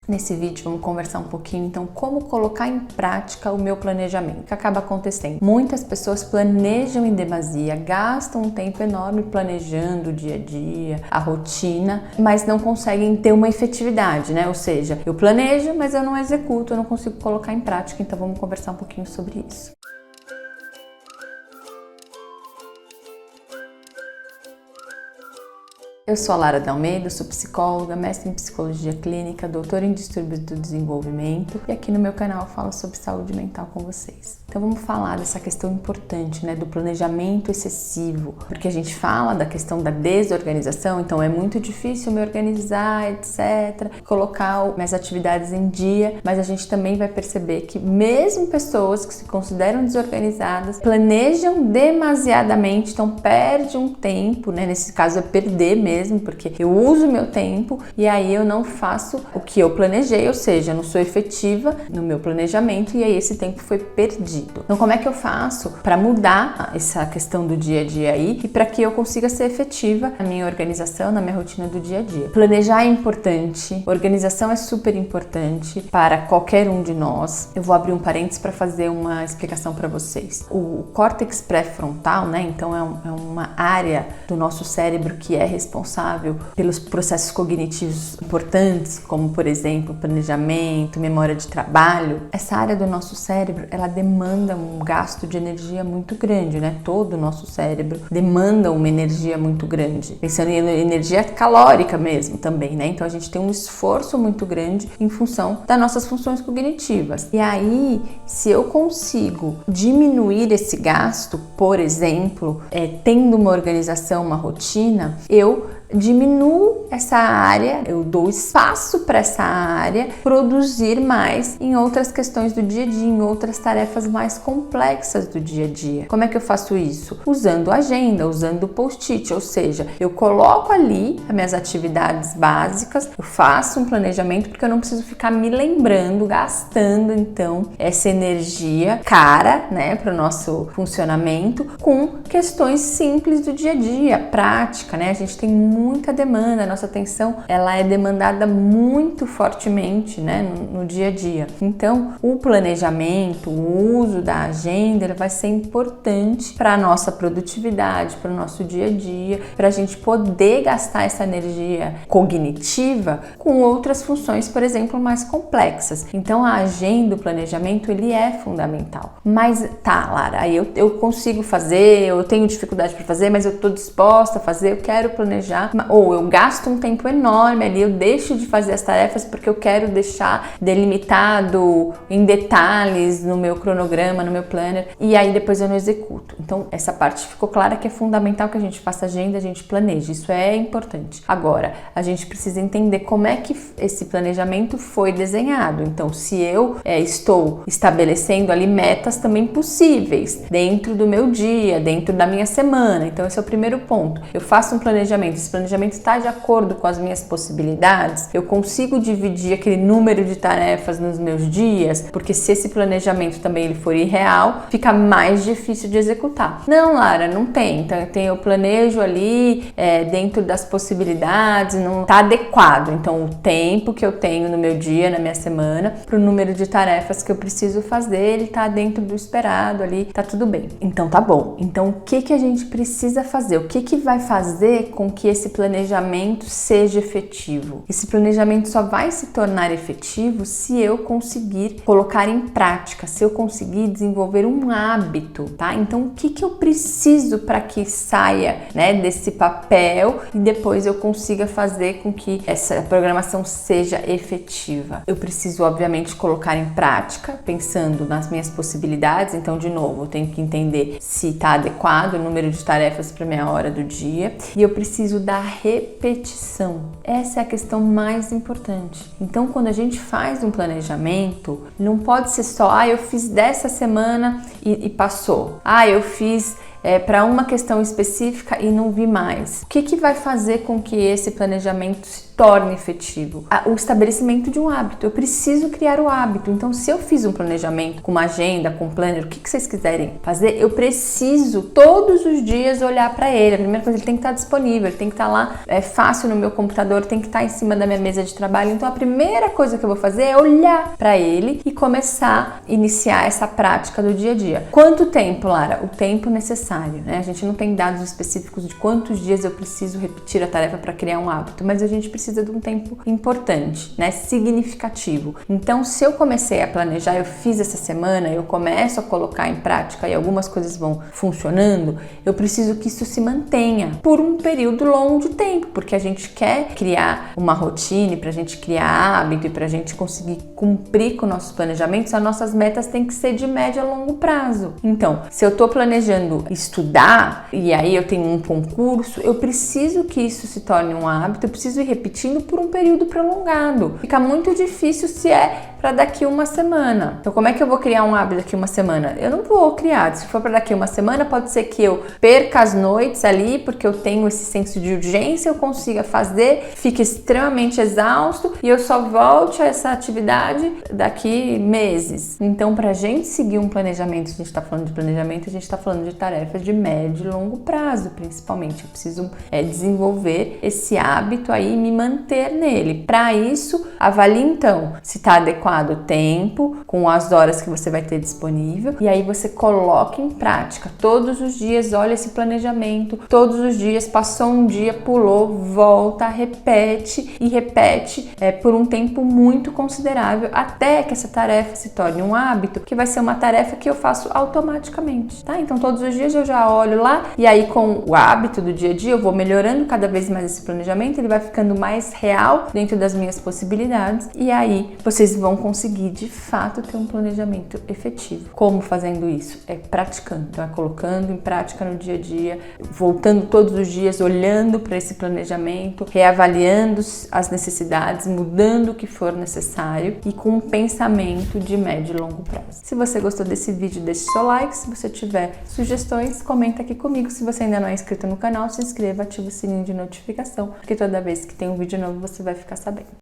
Nesse vídeo vamos conversar um pouquinho, então, como colocar em prática o meu planejamento. O que acaba acontecendo? Muitas pessoas planejam em demasia, gastam um tempo enorme planejando o dia a dia, a rotina, mas não conseguem ter uma efetividade, né? Ou seja, eu planejo, mas eu não executo, eu não consigo colocar em prática, então vamos conversar um pouquinho sobre isso. Eu sou a Lara de Almeida, sou psicóloga, mestre em psicologia clínica, doutora em distúrbios do desenvolvimento e aqui no meu canal eu falo sobre saúde mental com vocês. Então vamos falar dessa questão importante, né, do planejamento excessivo, porque a gente fala da questão da desorganização, então é muito difícil me organizar, etc, colocar minhas atividades em dia, mas a gente também vai perceber que mesmo pessoas que se consideram desorganizadas planejam demasiadamente, então perde um tempo, né, nesse caso é perder mesmo, porque eu uso meu tempo e aí eu não faço o que eu planejei, ou seja, eu não sou efetiva no meu planejamento e aí esse tempo foi perdido. Então, como é que eu faço para mudar essa questão do dia a dia aí e para que eu consiga ser efetiva na minha organização, na minha rotina do dia a dia? Planejar é importante, organização é super importante para qualquer um de nós. Eu vou abrir um parênteses para fazer uma explicação para vocês. O córtex pré-frontal, né? Então é uma área do nosso cérebro que é responsável pelos processos cognitivos importantes, como por exemplo planejamento, memória de trabalho. Essa área do nosso cérebro, ela demanda um gasto de energia muito grande, né? Todo o nosso cérebro demanda uma energia muito grande, pensando em energia calórica mesmo também, né? Então a gente tem um esforço muito grande em função das nossas funções cognitivas. E aí, se eu consigo diminuir esse gasto, por exemplo, tendo uma organização, uma rotina, eu diminuo essa área, eu dou espaço para essa área produzir mais em outras questões do dia a dia, em outras tarefas mais complexas do dia a dia. Como é que eu faço isso? Usando agenda, usando post-it, ou seja, eu coloco ali as minhas atividades básicas, eu faço um planejamento porque eu não preciso ficar me lembrando, gastando então essa energia cara, né, para o nosso funcionamento com questões simples do dia a dia, prática, né? A gente tem muita demanda, a nossa atenção ela é demandada muito fortemente, né, no dia a dia. Então, o planejamento, o uso da agenda, ele vai ser importante para a nossa produtividade, para o nosso dia a dia, para a gente poder gastar essa energia cognitiva com outras funções, por exemplo, mais complexas. Então, a agenda, o planejamento, ele é fundamental. Mas tá, Lara, aí eu consigo fazer, eu tenho dificuldade para fazer, mas eu estou disposta a fazer, eu quero planejar, ou eu gasto um tempo enorme ali, eu deixo de fazer as tarefas porque eu quero deixar delimitado em detalhes no meu cronograma, no meu planner, e aí depois eu não executo. Então, essa parte ficou clara que é fundamental que a gente faça agenda, a gente planeje, isso é importante. Agora, a gente precisa entender como é que esse planejamento foi desenhado. Então, se eu estou estabelecendo ali metas também possíveis dentro do meu dia, dentro da minha semana, então esse é o primeiro ponto. Eu faço um planejamento, esse planejamento está de acordo com as minhas possibilidades, eu consigo dividir aquele número de tarefas nos meus dias, porque se esse planejamento também ele for irreal, fica mais difícil de executar. Não, Lara, não tem. Então eu planejo ali dentro das possibilidades, não está adequado. Então o tempo que eu tenho no meu dia, na minha semana, para o número de tarefas que eu preciso fazer, ele está dentro do esperado ali, tá tudo bem. Então tá bom. Então o que a gente precisa fazer? O que vai fazer com que esse planejamento seja efetivo? Esse planejamento só vai se tornar efetivo se eu conseguir colocar em prática, se eu conseguir desenvolver um hábito, tá? Então, o que eu preciso para que saia, né, desse papel e depois eu consiga fazer com que essa programação seja efetiva? Eu preciso, obviamente, colocar em prática, pensando nas minhas possibilidades. Então, de novo, eu tenho que entender se está adequado o número de tarefas para minha hora do dia e eu preciso da repetição. Essa é a questão mais importante. Então, quando a gente faz um planejamento, não pode ser só, eu fiz dessa semana e passou. Eu fiz para uma questão específica e não vi mais. O que vai fazer com que esse planejamento se torne efetivo? O estabelecimento de um hábito. Eu preciso criar o hábito. Então, se eu fiz um planejamento com uma agenda, com um planner, o que vocês quiserem fazer, eu preciso todos os dias olhar para ele. A primeira coisa, ele tem que estar disponível, ele tem que estar lá, fácil no meu computador, tem que estar em cima da minha mesa de trabalho. Então, a primeira coisa que eu vou fazer é olhar para ele e começar a iniciar essa prática do dia a dia. Quanto tempo, Lara? O tempo necessário, né? A gente não tem dados específicos de quantos dias eu preciso repetir a tarefa para criar um hábito, mas a gente precisa de um tempo importante, né? Significativo. Então, se eu comecei a planejar, eu fiz essa semana, eu começo a colocar em prática e algumas coisas vão funcionando, eu preciso que isso se mantenha por um período longo de tempo, porque a gente quer criar uma rotina, para a gente criar hábito e para a gente conseguir cumprir com nossos planejamentos, as nossas metas têm que ser de médio a longo prazo. Então, se eu estou planejando estudar e aí eu tenho um concurso, eu preciso que isso se torne um hábito, eu preciso ir repetindo por um período prolongado. Fica muito difícil se é para daqui uma semana. Então, como é que eu vou criar um hábito daqui uma semana? Eu não vou criar. Se for para daqui uma semana, pode ser que eu perca as noites ali, porque eu tenho esse senso de urgência, eu consiga fazer, fique extremamente exausto e eu só volte a essa atividade daqui meses. Então, para a gente seguir um planejamento, a gente está falando de planejamento, a gente está falando de tarefas de médio e longo prazo, principalmente. Eu preciso desenvolver esse hábito aí e me manter nele. Para isso, avalie então se está adequado o tempo, com as horas que você vai ter disponível, e aí você coloca em prática. Todos os dias, olha esse planejamento, todos os dias, passou um dia, pulou, volta, repete e repete por um tempo muito considerável, até que essa tarefa se torne um hábito, que vai ser uma tarefa que eu faço automaticamente, tá? Então todos os dias eu já olho lá, e aí com o hábito do dia a dia eu vou melhorando cada vez mais esse planejamento, ele vai ficando mais real dentro das minhas possibilidades, e aí vocês vão conseguir de fato ter um planejamento efetivo. Como fazendo isso? É praticando, então é colocando em prática no dia a dia, voltando todos os dias, olhando para esse planejamento, reavaliando as necessidades, mudando o que for necessário e com um pensamento de médio e longo prazo. Se você gostou desse vídeo, deixe seu like. Se você tiver sugestões, comenta aqui comigo. Se você ainda não é inscrito no canal, se inscreva, ative o sininho de notificação, porque toda vez que tem um vídeo novo você vai ficar sabendo.